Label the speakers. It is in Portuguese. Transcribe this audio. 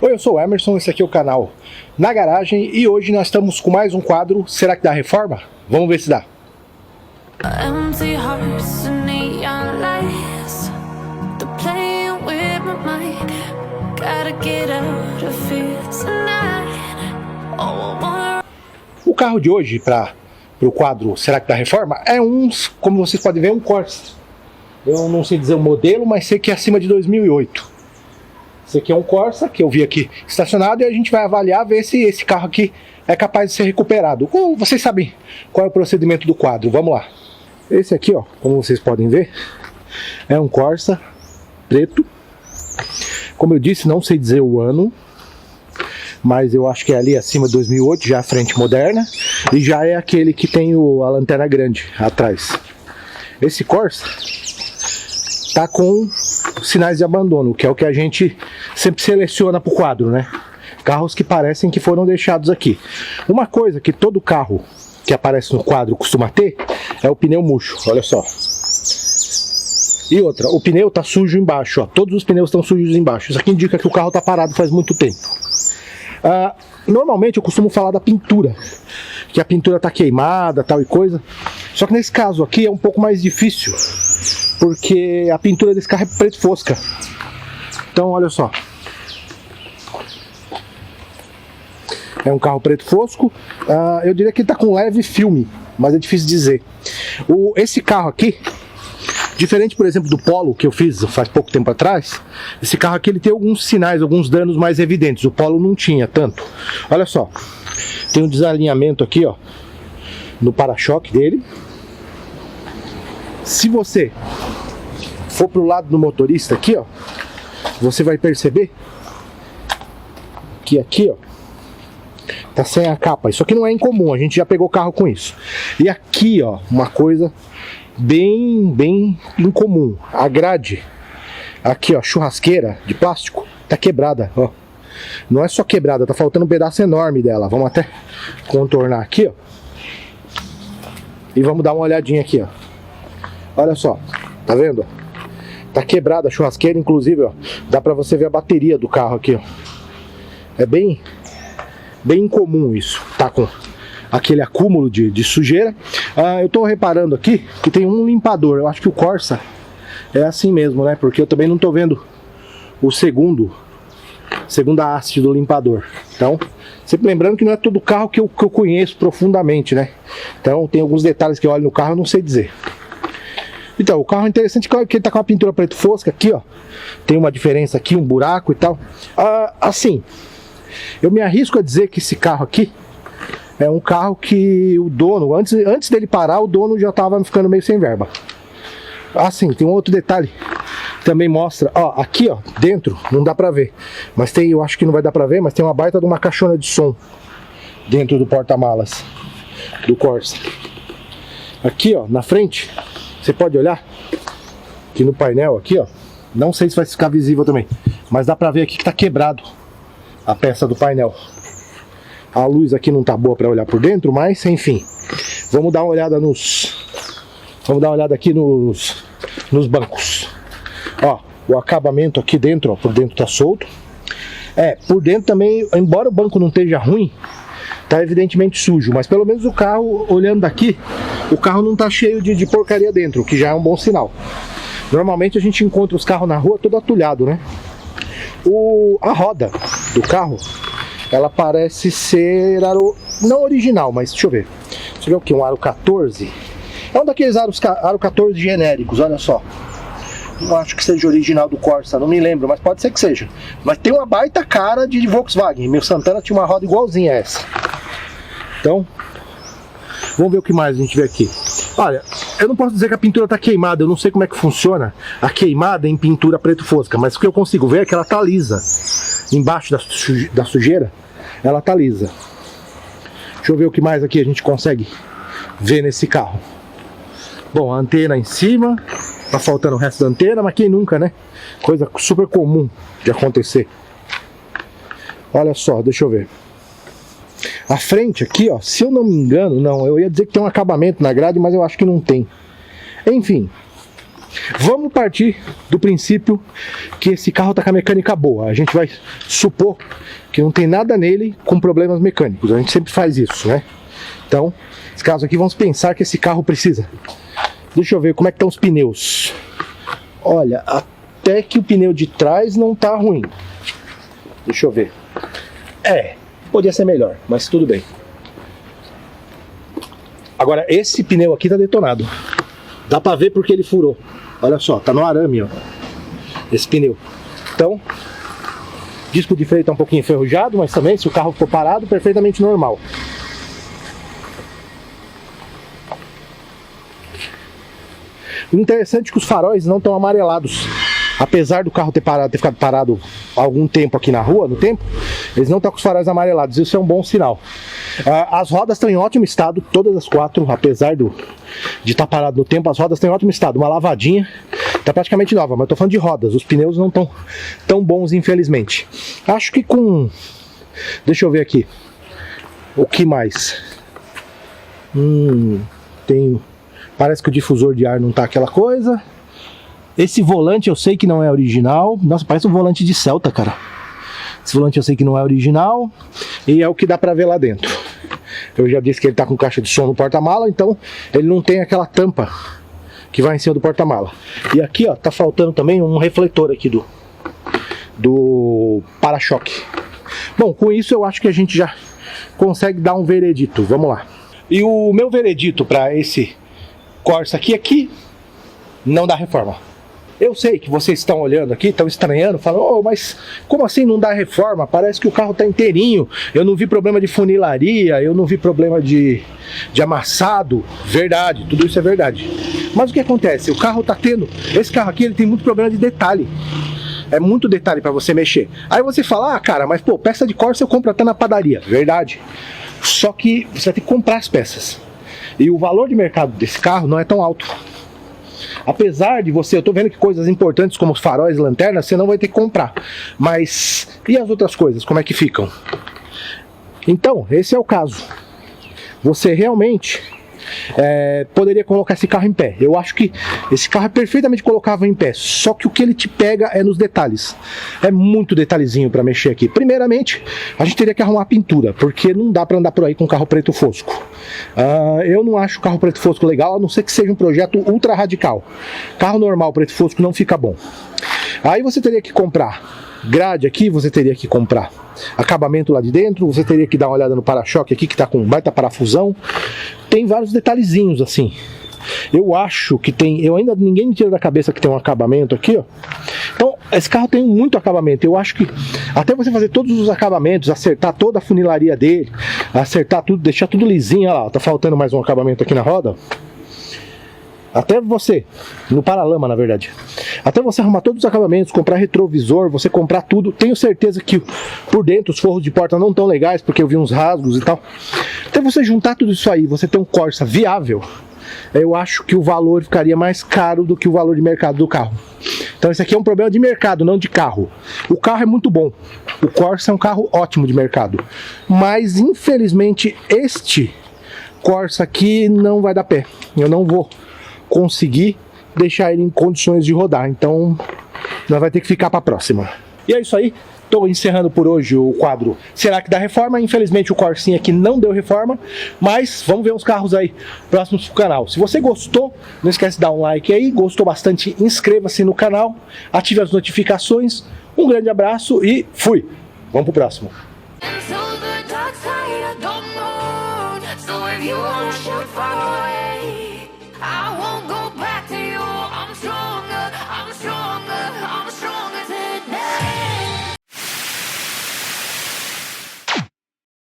Speaker 1: Oi, eu sou o Emerson, esse aqui é o canal Na Garagem e hoje nós estamos com mais um quadro. Será que dá reforma? Vamos ver se dá. O carro de hoje para o quadro Será que dá reforma é como vocês podem ver, um Corsa. Eu não sei dizer o modelo, mas sei que é acima de 2008. Esse aqui é um Corsa que eu vi aqui estacionado e a gente vai avaliar, ver se esse carro aqui é capaz de ser recuperado. Vocês sabem qual é o procedimento do quadro, vamos lá. Esse aqui, ó, como vocês podem ver, é um Corsa preto. Como eu disse, não sei dizer o ano, mas eu acho que é ali acima de 2008, já a frente moderna. E já é aquele que tem a lanterna grande atrás. Esse Corsa tá com sinais de abandono, que é o que a gente sempre seleciona para o quadro, né? Carros que parecem que foram deixados aqui. Uma coisa que todo carro que aparece no quadro costuma ter é o pneu murcho, olha só. E outra, o pneu tá sujo embaixo, ó. Todos os pneus estão sujos embaixo. Isso aqui indica que o carro tá parado faz muito tempo. Normalmente eu costumo falar da pintura, que a pintura tá queimada, tal e coisa. Só que nesse caso aqui é um pouco mais difícil, porque a pintura desse carro é preto fosca. Então olha só, é um carro preto fosco. Eu diria que ele está com leve filme, mas é difícil dizer. Esse carro aqui, diferente por exemplo do Polo que eu fiz faz pouco tempo atrás, esse carro aqui ele tem alguns sinais, alguns danos mais evidentes. O Polo não tinha tanto. Olha só, tem um desalinhamento aqui, ó, no para-choque dele. Se você for pro lado do motorista aqui, ó, você vai perceber que aqui, ó, tá sem a capa. Isso aqui não é incomum, a gente já pegou carro com isso. E aqui, ó, uma coisa bem incomum. A grade aqui, ó, churrasqueira de plástico, tá quebrada, ó. Não é só quebrada, tá faltando um pedaço enorme dela. Vamos até contornar aqui, ó. E vamos dar uma olhadinha aqui, ó. Olha só, tá vendo? Tá quebrada a churrasqueira, inclusive, ó. Dá pra você ver a bateria do carro aqui, ó. É bem incomum isso, tá com aquele acúmulo de sujeira. Eu tô reparando aqui que tem um limpador. Eu acho que o Corsa é assim mesmo, né? Porque eu também não tô vendo o segunda haste do limpador. Então, sempre lembrando que não é todo carro que eu conheço profundamente, né? Então, tem alguns detalhes que eu olho no carro e não sei dizer. Então, o carro é interessante que ele tá com a pintura preto fosca aqui, ó. Tem uma diferença aqui, um buraco e tal. Assim, eu me arrisco a dizer que esse carro aqui é um carro que o dono, antes dele parar, o dono já tava ficando meio sem verba. Assim, tem um outro detalhe. Também mostra, ó, aqui, ó, dentro, não dá pra ver. Mas tem, eu acho que não vai dar pra ver, mas tem uma baita de uma caixona de som dentro do porta-malas do Corsa. Aqui, ó, na frente, você pode olhar aqui no painel, aqui, ó. Não sei se vai ficar visível também, mas dá pra ver aqui que tá quebrado a peça do painel. A luz aqui não tá boa pra olhar por dentro, mas enfim. Vamos dar uma olhada aqui nos bancos. Ó, o acabamento aqui dentro, ó, por dentro tá solto. Por dentro também, embora o banco não esteja ruim, tá evidentemente sujo, mas pelo menos o carro, olhando daqui, o carro não tá cheio de porcaria dentro, o que já é um bom sinal. Normalmente a gente encontra os carros na rua todo atulhado, né? A roda do carro, ela parece ser não original, mas deixa eu ver. Você vê o que? Um aro 14? É um daqueles aro 14 genéricos, olha só. Não acho que seja original do Corsa, não me lembro, mas pode ser que seja. Mas tem uma baita cara de Volkswagen. Meu Santana tinha uma roda igualzinha a essa. Então, vamos ver o que mais a gente vê aqui. Olha, eu não posso dizer que a pintura está queimada, eu não sei como é que funciona a queimada em pintura preto fosca, mas o que eu consigo ver é que ela está lisa. Embaixo da sujeira, ela está lisa. Deixa eu ver o que mais aqui a gente consegue ver nesse carro. Bom, a antena em cima, tá faltando o resto da antena, mas quem nunca, né? Coisa super comum de acontecer. Olha só, deixa eu ver. A frente aqui, ó, se eu não me engano, não, eu ia dizer que tem um acabamento na grade, mas eu acho que não tem. Enfim, Vamos partir do princípio que esse carro está com a mecânica boa. A gente vai supor que não tem nada nele com problemas mecânicos. A gente sempre faz isso, né? Então, nesse caso aqui, vamos pensar que esse carro precisa. Deixa eu ver como é que estão os pneus. Olha, até que o pneu de trás não tá ruim. Deixa eu ver. Podia ser melhor, mas tudo bem. Agora, esse pneu aqui tá detonado. Dá pra ver porque ele furou. Olha só, tá no arame, ó. Esse pneu. Então, disco de freio tá um pouquinho enferrujado, mas também, se o carro for parado, perfeitamente normal. O interessante é que os faróis não estão amarelados. Apesar do carro ter ficado parado há algum tempo aqui na rua, no tempo, eles não estão com os faróis amarelados. Isso é um bom sinal. As rodas estão em ótimo estado, todas as quatro, apesar de estar parado no tempo, as rodas estão em ótimo estado. Uma lavadinha, está praticamente nova, mas estou falando de rodas. Os pneus não estão tão bons, infelizmente. Acho que com... Deixa eu ver aqui. O que mais? Tem... Parece que o difusor de ar não tá aquela coisa. Esse volante eu sei que não é original. Nossa, parece um volante de Celta, cara. Esse volante eu sei que não é original. E é o que dá pra ver lá dentro. Eu já disse que ele tá com caixa de som no porta-mala, então ele não tem aquela tampa que vai em cima do porta-mala. E aqui, ó, tá faltando também um refletor aqui do para-choque. Bom, com isso eu acho que a gente já consegue dar um veredito. Vamos lá. E o meu veredito para esse Corsa aqui não dá reforma. Eu sei que vocês estão olhando aqui, estão estranhando, falando, mas como assim não dá reforma? Parece que o carro está inteirinho, eu não vi problema de funilaria, eu não vi problema de amassado. Verdade, tudo isso é verdade. Mas o que acontece? O carro está tendo, esse carro aqui ele tem muito problema de detalhe. É muito detalhe para você mexer. Aí você fala, cara, mas pô, peça de Corsa eu compro até na padaria. Verdade. Só que você vai ter que comprar as peças. E o valor de mercado desse carro não é tão alto. Apesar de eu tô vendo que coisas importantes como os faróis e lanternas, você não vai ter que comprar. Mas, e as outras coisas, como é que ficam? Então, esse é o caso. Você realmente poderia colocar esse carro em pé. Eu acho que esse carro é perfeitamente colocável em pé. Só que o que ele te pega é nos detalhes. É muito detalhezinho para mexer aqui. Primeiramente, a gente teria que arrumar a pintura, porque não dá para andar por aí com carro preto fosco. Eu não acho o carro preto fosco legal, a não ser que seja um projeto ultra radical. Carro normal preto fosco não fica bom. Aí você teria que comprar grade aqui, você teria que comprar acabamento lá de dentro, você teria que dar uma olhada no para-choque aqui, que tá com baita parafusão. Tem vários detalhezinhos assim. Eu acho que tem, ninguém me tira da cabeça que tem um acabamento aqui, ó. Então, esse carro tem muito acabamento. Eu acho que até você fazer todos os acabamentos, acertar toda a funilaria dele, acertar tudo, deixar tudo lisinho, olha lá, tá faltando mais um acabamento aqui na roda. Até você, no paralama na verdade, até você arrumar todos os acabamentos, comprar retrovisor, você comprar tudo, tenho certeza que por dentro os forros de porta não tão legais, porque eu vi uns rasgos e tal. Até você juntar tudo isso aí, você ter um Corsa viável, eu acho que o valor ficaria mais caro do que o valor de mercado do carro. Então esse aqui é um problema de mercado, não de carro. O carro é muito bom, o Corsa é um carro ótimo de mercado, mas infelizmente este Corsa aqui não vai dar pé. Eu não vou conseguir deixar ele em condições de rodar, então nós vai ter que ficar para a próxima. E é isso aí, estou encerrando por hoje o quadro Será que dá reforma? Infelizmente o Corsinha aqui não deu reforma, mas vamos ver uns carros aí próximos pro canal. Se você gostou, não esquece de dar um like aí, gostou bastante, inscreva-se no canal, ative as notificações, um grande abraço e fui! Vamos pro próximo.
Speaker 2: So the dark side, I don't know. So if you wanna shoot fire